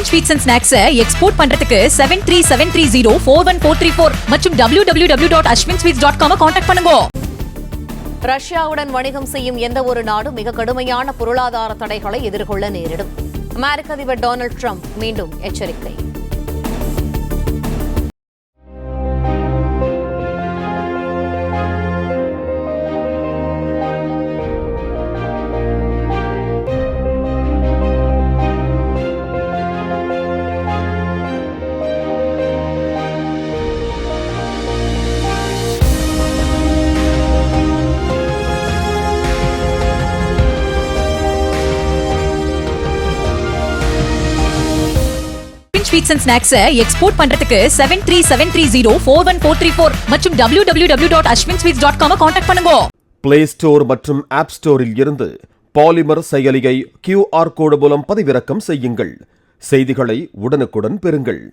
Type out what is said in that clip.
Sweets and snacks export பண்றதுக்கு 7373041434 மற்றும் www.ashwinsweets.com contact பண்ணுங்க. ரஷ்யாவுடன் வணிகம் செய்யும் எந்த ஒரு நாடும் மிக கடுமையான பொருளாதார தடைகளை எதிர்கொள்ள நேரிடும். அமெரிக்க அதிபர் டொனால்ட் ட்ரம்ப் மீண்டும் எச்சரிக்கை. ஸ்வீட்ஸ் அண்ட் ஸ்நாக்ஸ் எக்ஸ்போர்ட் பண்றதுக்கு 7373041434 மற்றும் www.ashwinsweets.com கான்டாக்ட் பண்ணுங்க. பிளே ஸ்டோர் மற்றும் ஆப் ஸ்டோரில் இருந்து பாலிமர் செயலியை QR கோடு மூலம் பதிவிறக்கம் செய்யுங்கள். செய்திகளை உடனுக்குடன் பெறுங்கள்.